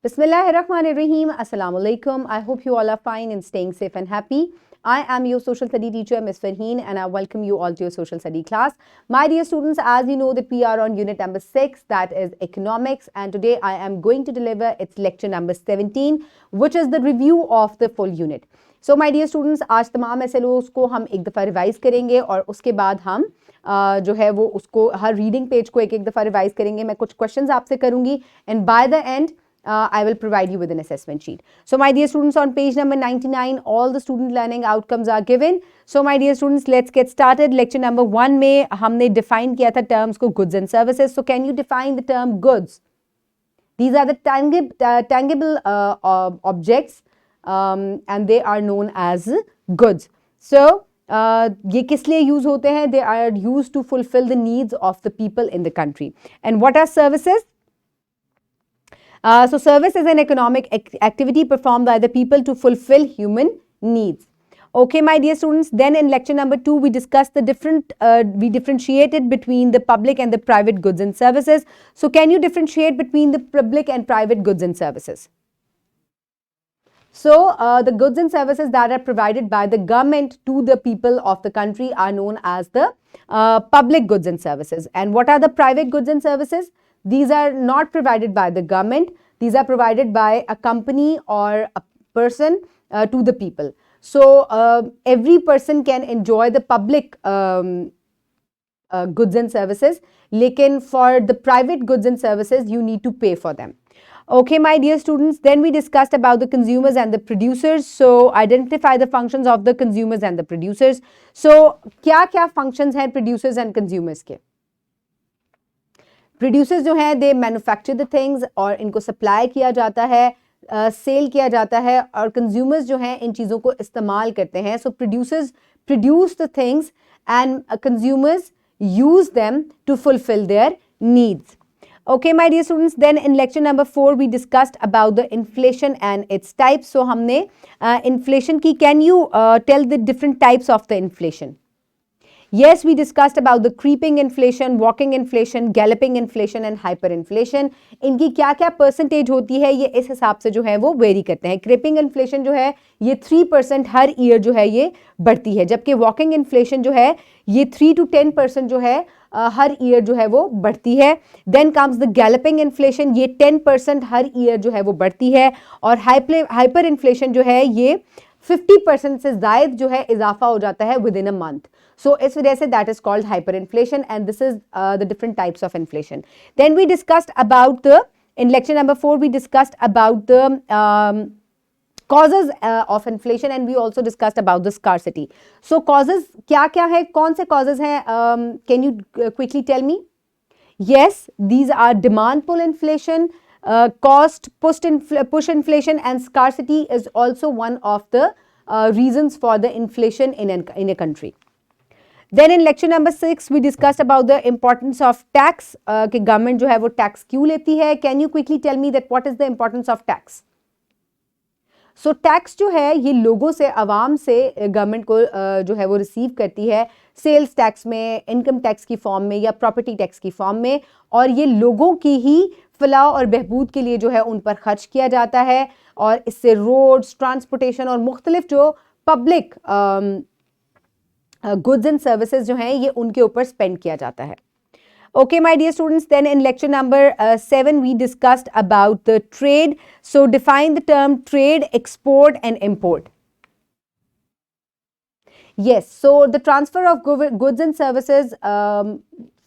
Bismillahirrahmanirrahim. Assalamu alaikum. I hope you all are fine and staying safe and happy. I am your social study teacher, Ms. Farheen, and I welcome you all to your social study class. My dear students, as you know that we are on unit number 6, that is economics, and today I am going to deliver its lecture number 17, which is the review of the full unit. So my dear students, आज तमाम SLOs को हम एक दफ़ा revise करेंगे और उसके बाद हम जो है वो उसको हर रीडिंग पेज को एक दफ़ा रिवाइज करेंगे. मैं कुछ क्वेश्चंस आपसे करूंगी and by the end I will provide you with an assessment sheet. So my dear students, on page number 99, all the student learning outcomes are given. So my dear students, let's get started. Lecture number 1 में हमने define किया था terms को goods and services. So can you define the term goods? These are the tangible objects and they are known as goods. So ये किस लिए use होते हैं? They are used to fulfill the needs of the people in the country. And what are services? So service is an economic activity performed by the people to fulfill human needs. Okay, my dear students, then in lecture number 2, we discussed the we differentiated between the public and the private goods and services. So can you differentiate between the public and private goods and services? So the goods and services that are provided by the government to the people of the country are known as the public goods and services. And what are the private goods and services? These are not provided by the government. These are provided by a company or a person to the people. So every person can enjoy the public goods and services. Lekin for the private goods and services, you need to pay for them. Okay, my dear students, then we discussed about the consumers and the producers. So identify the functions of the consumers and the producers. So क्या functions हैं producers and consumers के? Producers जो हैं दे manufacture the things और इनको supply किया जाता है, सेल किया जाता है और कंज्यूमर्स जो हैं इन चीज़ों को इस्तेमाल करते हैं. So producers produce the things and consumers use them to fulfil their needs. Okay, my dear students, then in lecture number 4 we discussed about the inflation and its types. So हमने inflation की, can you tell the different types of the inflation? Yes, we discussed about the creeping inflation, walking inflation, galloping inflation and hyperinflation. इनकी क्या-क्या percentage होती है ये इस हिसाब से जो है वो वेरी करते हैं. क्रीपिंग इन्फ्लेशन जो है ये 3% हर ईयर जो है ये बढ़ती है, जबकि वॉकिंग इन्फ्लेशन जो है ये 3 to 10% जो है हर ईयर जो है वो बढ़ती है. Then comes the galloping inflation, ये 10% हर ईयर जो है वो बढ़ती है. और हाइपर इन्फ्लेशन जो है ये 50% से ज़ायद जो है इजाफा हो जाता है with in a month. So इस वजह से that is called hyperinflation and this is the different types of inflation. Then we discussed about in lecture number 4 we discussed about the causes of inflation and we also discussed about the scarcity. So causes क्या है, कौन से causes हैं, can you quickly tell me? Yes, these are demand pull inflation, cost push inflation and scarcity is also one of the reasons for the inflation in a country. Then in lecture number 6 we discussed about the importance of tax कि government जो है वो tax क्यों लेती है. Can you quickly tell me that what is the importance of tax? So tax जो है ये लोगों से, आवाम से government को जो है वो receive करती है sales tax में, income tax की form में या property tax की form में, और ये लोगों की ही फलाह और बहबूद के लिए जो है उन पर खर्च किया जाता है और इससे roads, transportation और मुख्तलिफ जो public goods and services जो हैं ये उनके ऊपर spend किया जाता है. Okay, my dear students, then in lecture number 7 we discussed about the trade. So define the term trade, export and import. Yes, so the transfer of goods and services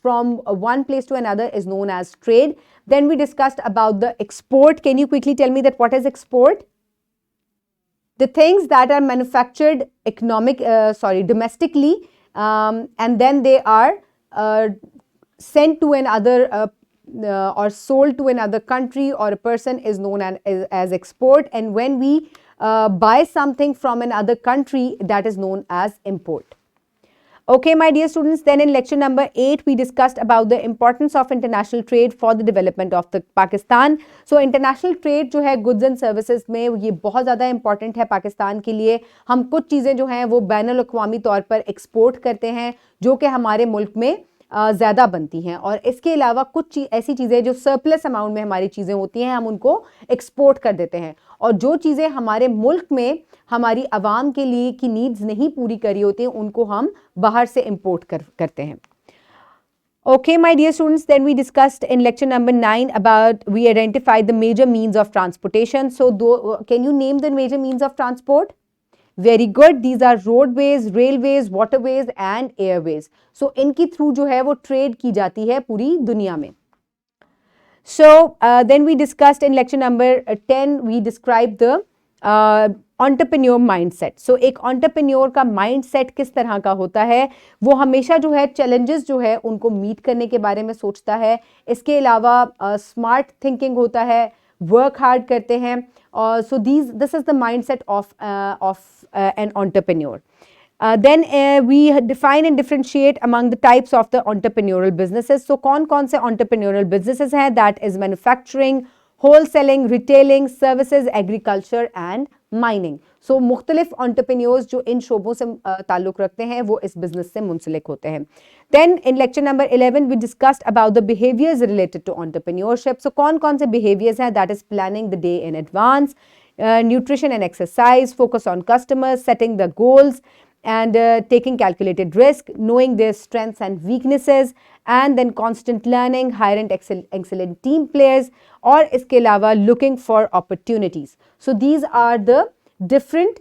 from one place to another is known as trade. Then we discussed about the export. Can you quickly tell me that what is export? The things that are manufactured domestically and then they are sent to another or sold to another country or a person is known as export. And when we buy something from another country, that is known as import. Okay, my dear students, then in lecture number 8 we discussed about the importance of international trade for the development of the Pakistan. So international trade जो है goods and services में ये बहुत ज़्यादा important है पाकिस्तान के लिए. हम कुछ चीज़ें जो हैं वो बैनुल अक़वामी तौर पर export करते हैं जो कि हमारे मुल्क में ज़्यादा बनती हैं। और इसके अलावा कुछ ऐसी चीज़ें जो सरप्लस अमाउंट में हमारी चीज़ें होती हैं, हम उनको एक्सपोर्ट कर देते हैं। और जो चीज़ें हमारे मुल्क में हमारी आवाम के लिए की नीड्स नहीं पूरी करी होती हैं, उनको हम बाहर से इम्पोर्ट करते हैं। Okay, my dear students, then we discussed in lecture number 9 about, we identified the major means of transportation. So, can you name the major means of transport? Very good. These are roadways, railways, waterways and airways. So, इनकी through जो है वो trade की जाती है पूरी दुनिया में. So, then we discussed in lecture number 10, we described the entrepreneur mindset. So एक एंटरप्रेन्योर का माइंडसेट किस तरह का होता है, वो हमेशा जो है चैलेंजेस जो है उनको मीट करने के बारे में सोचता है. इसके अलावा स्मार्ट थिंकिंग होता है, वर्क हार्ड करते हैं. So this is the mindset of an entrepreneur. Then we define and differentiate among the types of the entrepreneurial businesses. So कौन से entrepreneurial businesses हैं? That is manufacturing, wholesaling, retailing, services, agriculture and mining. So मुख्तलिफ entrepreneurs जो इन शोबों से ताल्लुक़ रखते हैं वो इस business से मुंसलिक होते हैं. Then in lecture number 11 we discussed about the behaviors related to entrepreneurship. So कौन से behaviors हैं? That is planning the day in advance, nutrition and exercise, focus on customers, setting the goals, and taking calculated risk, knowing their strengths and weaknesses, and then constant learning, hiring excellent team players, और इसके अलावा looking for opportunities. So these are the different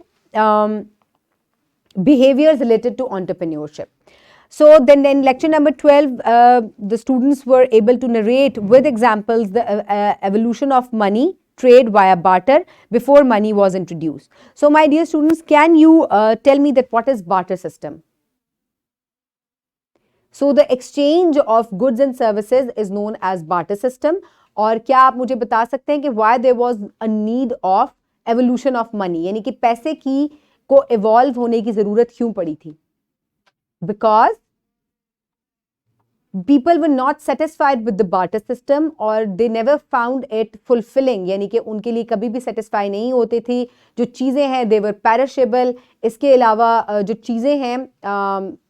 behaviors related to entrepreneurship. So then in lecture number 12, the students were able to narrate with examples the evolution of money, trade via barter before money was introduced. So my dear students, can you tell me that what is barter system? So the exchange of goods and services is known as barter system. और क्या आप मुझे बता सकते हैं कि why there was a need of evolution of money, यानी कि पैसे की को evolve होने की ज़रूरत क्यों पड़ी थी? Because people were not satisfied with the barter system or they never found it fulfilling, यानी कि उनके लिए कभी भी satisfy नहीं होती थी. जो चीज़ें हैं they were perishable. इसके अलावा जो चीज़ें हैं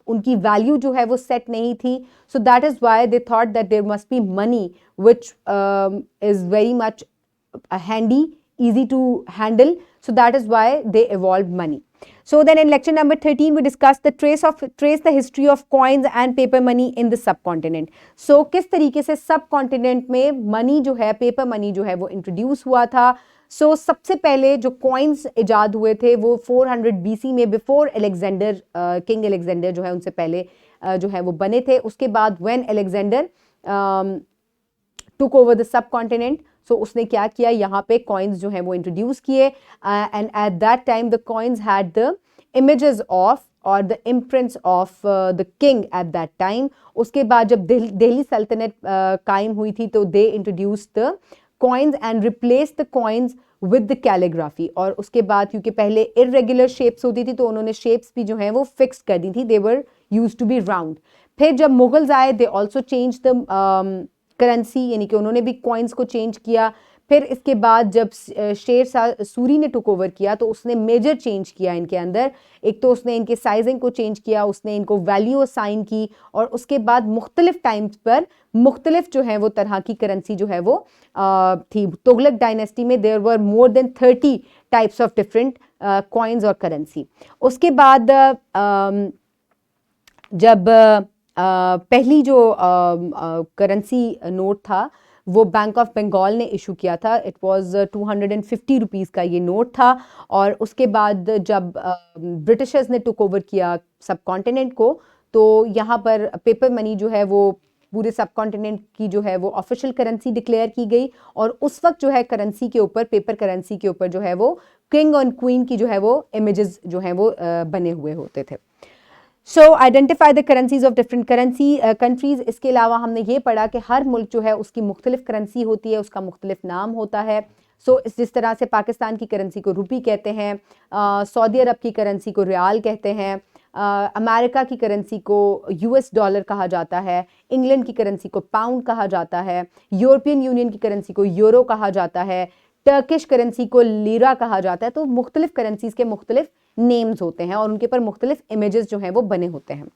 उनकी value जो है वो set नहीं थी. So that is why they thought that there must be money which is very much handy, easy to handle. So that is why they evolved money. So then in lecture number 13 we discussed the trace the history of coins and paper money in the subcontinent. So किस तरीके से subcontinent में money जो है, paper money जो है वो introduce हुआ था. So सबसे पहले जो coins इजाद हुए थे वो 400 BC में before Alexander, King Alexander जो है उनसे पहले जो है वो बने थे. उसके बाद when Alexander took over the subcontinent, so उसने क्या किया, यहाँ पे coins जो हैं वो introduce किए, and at that time the coins had the images of or the imprints of the king at that time. उसके बाद जब दिल्ली सल्तनत कायम हुई थी तो they introduced the coins and replaced the coins with the calligraphy. और उसके बाद क्योंकि पहले irregular shapes होती थी तो उन्होंने shapes भी जो हैं वो fixed कर दी थी, they were used to be round. फिर जब मुगल्स आए they also changed the currency, यानी कि उन्होंने भी कॉइन्स को चेंज किया. फिर इसके बाद जब शेर शाह सूरी ने टुक ओवर किया तो उसने मेजर चेंज किया इनके अंदर. एक तो उसने इनके साइजिंग को चेंज किया, उसने इनको वैल्यू असाइन की, और उसके बाद मुख्तलिफ टाइम्स पर मुख्तलिफ जो है वो तरह की करेंसी जो है वो थी. तुगलक डायनेस्टी में there were more than 30 types of different coins और करेंसी. उसके बाद जब पहली जो करेंसी नोट था वो बैंक ऑफ बंगाल ने इशू किया था. इट वाज 250 रुपीज़ का ये नोट था. और उसके बाद जब ब्रिटिशर्स ने टुक ओवर किया सब कॉन्टिनेंट को तो यहाँ पर पेपर मनी जो है वो पूरे सब कॉन्टिनेंट की जो है वो ऑफिशियल करेंसी डिक्लेयर की गई. और उस वक्त जो है करेंसी के ऊपर, पेपर करेंसी के ऊपर जो है वो किंग और क्वीन की जो है वो इमेजेस जो है वो बने हुए होते थे. सो identify the currencies of different countries. इसके अलावा हमने ये पढ़ा कि हर मुल्क जो है उसकी मुख्तलिफ करेंसी होती है, उसका मुख्तलिफ नाम होता है. सो जिस तरह से पाकिस्तान की करेंसी को रुपी कहते हैं, सऊदी अरब की करेंसी को रियाल कहते हैं, अमेरिका की करेंसी को US डॉलर कहा जाता है, इंग्लैंड की करेंसी को पाउंड कहा जाता है, यूरोपियन यूनियन की करेंसी को यूरो कहा जाता है, टर्किश करेंसी को लीरा कहा जाता है. तो मुख्तलिफ करेंसीज़ के मुख्तलिफ नेम्स होते हैं और उनके पर मुख्तलिफ इमेजेस जो हैं वो बने होते हैं.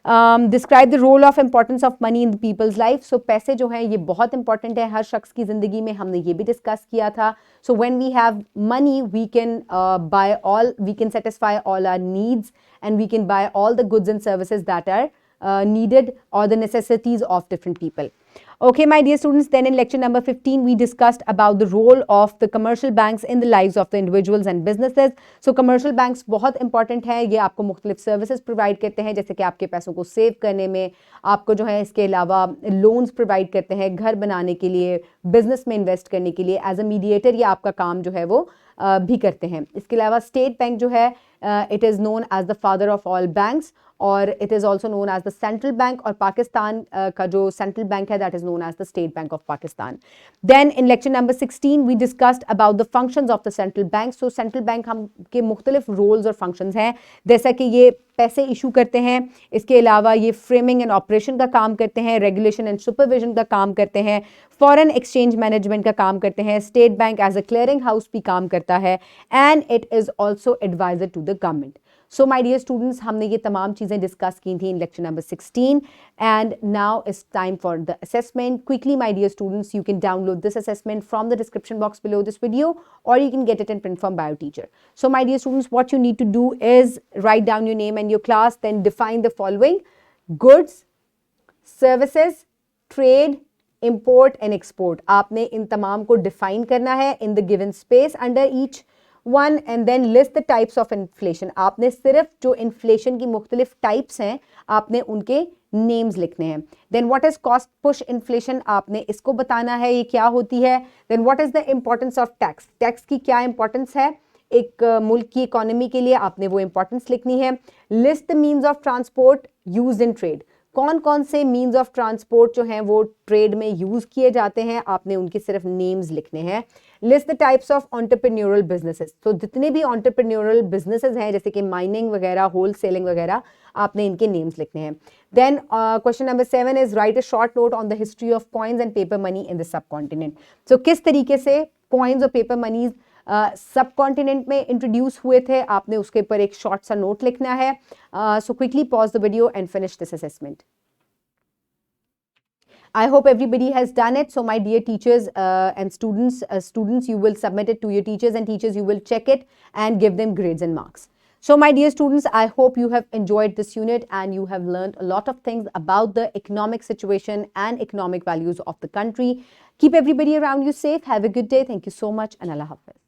Describe the role of importance of money in the people's life. So पैसे जो हैं ये बहुत इंपॉर्टेंट है हर शख्स की ज़िंदगी में, हमने ये भी डिस्कस किया था. So when we have money we can buy all, we can satisfy all our needs and we can buy all the goods and services that are needed or the necessities of different people. Okay, my dear students, then in lecture number 15, we discussed about the role of the commercial banks in the lives of the individuals and businesses. So, commercial banks बहुत important है, ये आपको मुख्तलिफ services provide करते हैं, जैसे कि आपके पैसों को save करने में, आपको जो है इसके अलावा loans provide करते हैं, घर बनाने के लिए, business में invest करने के लिए, as a mediator ये आपका काम जो है वो भी करते हैं. इसके अलावा स्टेट बैंक जो है it is known as the father of all banks, और it is also known as the central bank, और पाकिस्तान का जो central bank है that is known as the State Bank of Pakistan. Then in lecture number 16 we discussed about the functions of the central bank. So central bank हम के मुख्तलिफ roles और functions हैं, जैसा कि ये पैसे इशू करते हैं, इसके अलावा ये फ्रेमिंग एंड ऑपरेशन का काम करते हैं, रेगुलेशन एंड सुपरविजन का काम करते हैं, फॉरेन एक्सचेंज मैनेजमेंट का काम करते हैं, State Bank as a clearing house भी काम करता है, and it is also adviser to the government. So my dear students, हमने ये तमाम चीज़ें डिस्कस की थी in lecture number 16, and now it's time for the assessment. Quickly my dear students, you can download this assessment from the description box below this video, or you can get it in print from bio teacher. So my dear students, what you need to do is write down your name and your class, then define the following: goods, services, trade, import and export. आपने इन तमाम को define करना है in the given space under each one, and then list the types of inflation. आपने सिर्फ जो inflation की मुख्तलिफ types हैं आपने उनके names लिखने हैं. Then what is cost push inflation, आपने इसको बताना है ये क्या होती है. Then what is the importance of tax, tax की क्या importance है एक मुल्क की इकोनॉमी के लिए, आपने वो इंपॉर्टेंस लिखनी है. List the means of transport used in trade, कौन कौन से मीन्स ऑफ ट्रांसपोर्ट जो हैं वो ट्रेड में यूज़ किए जाते हैं, आपने उनके सिर्फ नेम्स लिखने हैं. List the types of entrepreneurial businesses, तो जितने भी एंटरप्रेन्योरल बिजनेसेस हैं जैसे कि माइनिंग वगैरह, होल सेलिंग वगैरह, आपने इनके नेम्स लिखने हैं. Then question number 7 is write a short note on the history of coins and paper money in the subcontinent. So किस तरीके से कॉइन्स और पेपर मनीज सब कॉन्टिनेंट में इंट्रोड्यूस हुए थे, आपने उसके ऊपर एक शॉर्ट सा नोट लिखना है. So quickly pause the video and finish this assessment. I hope everybody has done it. So my dear teachers and students, you will submit it to your teachers, and teachers, you will check it and give them grades and marks. So my dear students, I hope you have enjoyed this unit and you have learned a lot of things about the economic situation and economic values of the country. Keep everybody around you safe. Have a good day. Thank you so much, and Allah Hafiz.